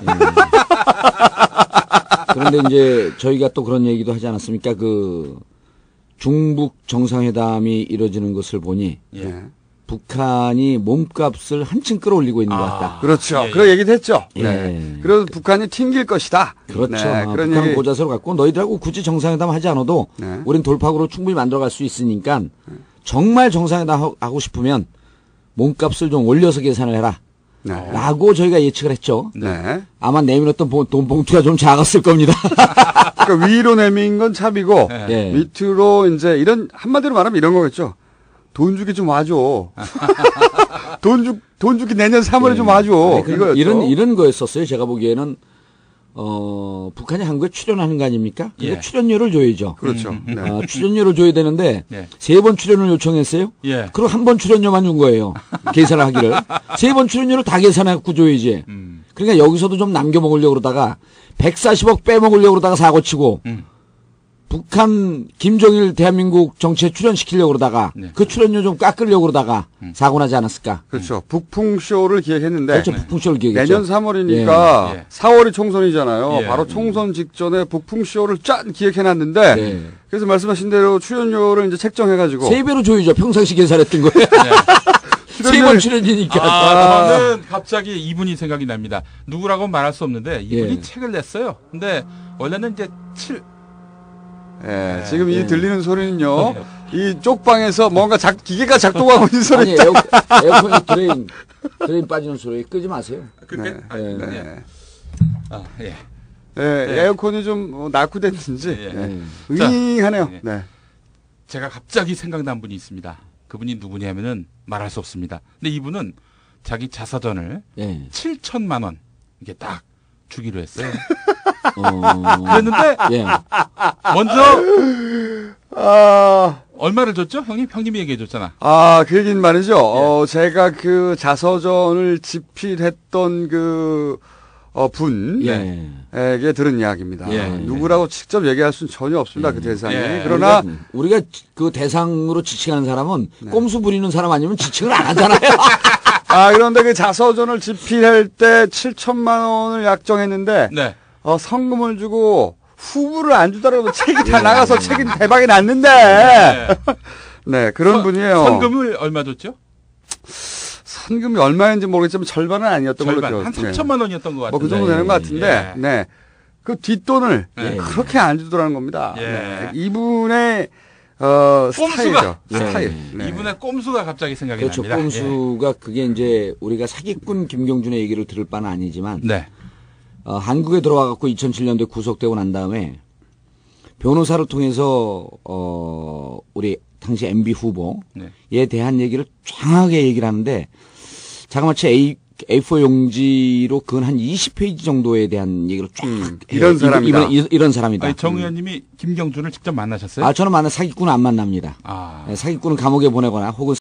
그런데 이제 저희가 또 그런 얘기도 하지 않았습니까? 그 중북 정상회담이 이루어지는 것을 보니 북한이 몸값을 한층 끌어올리고 있는 것 같다. 그렇죠. 예, 그런 얘기도 했죠. 예. 네. 그래서 북한이 튕길 것이다. 그렇죠. 네, 그런 북한은 얘기. 고자세로 갖고 너희들하고 굳이 정상회담 하지 않아도 네. 우린 돌파구로 충분히 만들어갈 수 있으니까 정말 정상회담 하고 싶으면 몸값을 좀 올려서 계산을 해라. 네. 라고 저희가 예측을 했죠. 네. 아마 내밀었던 돈 봉투가 좀 작았을 겁니다. 그러니까 위로 내민 건 차비고 네. 밑으로 이제 이런 한마디로 말하면 이런 거겠죠. 돈 주기 좀 와줘. 돈 주기 내년 3월에 좀 와줘. 아니, 이런 거였었어요. 제가 보기에는 북한이 한국에 출연하는 거 아닙니까? 근데 예. 출연료를 줘야죠. 그렇죠. 네. 출연료를 줘야 되는데 예. 3번 출연을 요청했어요. 예. 그리고 한 번 출연료만 준 거예요. 계산을 하기를. 3번 출연료를 다 계산해갖고 줘야지. 그러니까 여기서도 좀 남겨 먹으려고 그러다가 140억 빼먹으려고 그러다가 사고치고 북한 김정일 대한민국 정치에 출연시키려고 그러다가 네. 그 출연료 좀 깎으려고 그러다가 사고 나지 않았을까? 그렇죠. 북풍쇼를 기획했는데 그렇죠. 북풍쇼를 기획했죠. 내년 3월이니까 예. 4월이 총선이잖아요. 예. 바로 총선 직전에 북풍쇼를 짠 기획해놨는데 네. 그래서 말씀하신 대로 출연료를 이제 책정해가지고 3배로 줘야죠. 평상시 계산했던 거예요. 세 번 출연이니까. 저는 갑자기 이분이 생각이 납니다. 누구라고 말할 수 없는데 이분이 예. 책을 냈어요. 근데 원래는 이제 예, 지금 이 들리는 소리는요. 이 쪽방에서 뭔가 기계가 작동하고 있는 아니, 소리. 에어컨이 드레인 빠지는 소리 끄지 마세요. 그게 네. 예. 에어컨이 좀 낙후됐는지 예. 윙하네요. 예. 네. 제가 갑자기 생각난 분이 있습니다. 그분이 누구냐면은 말할 수 없습니다. 근데 이분은 자기 자서전을 예. 7천만 원 이게 딱 주기로 했어요. 그랬는데 그랬는데 아, 얼마를 줬죠? 형님이 얘기해 줬잖아. 그 얘기는 말이죠. 제가 그 자서전을 집필했던 분에게 들은 이야기입니다. 예. 누구라고 직접 얘기할 수는 전혀 없습니다. 그 대상이. 예. 그러나 우리가 그 대상으로 지칭하는 사람은 꼼수 부리는 사람 아니면 지칭을 안 하잖아요. 그런데 그 자서전을 집필할 때 7천만 원을 약정했는데 네. 성금을 주고 후보를 안 주더라도 책이 다 나가서 책이 대박이 났는데. 네, 그런 분이에요. 선금을 얼마 줬죠? 선금이 얼마인지 모르겠지만 절반은 아니었던 걸로 절반 한 기억해요. 3천만 원이었던 것 같은데. 뭐 그 정도 되는 것 같은데, 예. 네. 그 뒷돈을 예. 그렇게 안 주더라는 겁니다. 예. 네. 이분의 스타일이죠. 예. 스타일. 네. 이분의 꼼수가 갑자기 생각이 그렇죠. 납니다. 꼼수가 그게 이제 우리가 사기꾼 김경준의 얘기를 들을 바는 아니지만 네. 한국에 들어와 갖고 2007년도에 구속되고 난 다음에 변호사를 통해서 우리 당시 MB 후보에 대한 얘기를 정확하게 얘기를 하는데 자그마치 A4 용지로 근 한 20페이지 정도에 대한 얘기를 쫙 이런 사람이다. 이런 사람이다. 아니, 정 의원님이 김경준을 직접 만나셨어요? 저는 사기꾼은 안 만납니다. 사기꾼은 감옥에 보내거나 혹은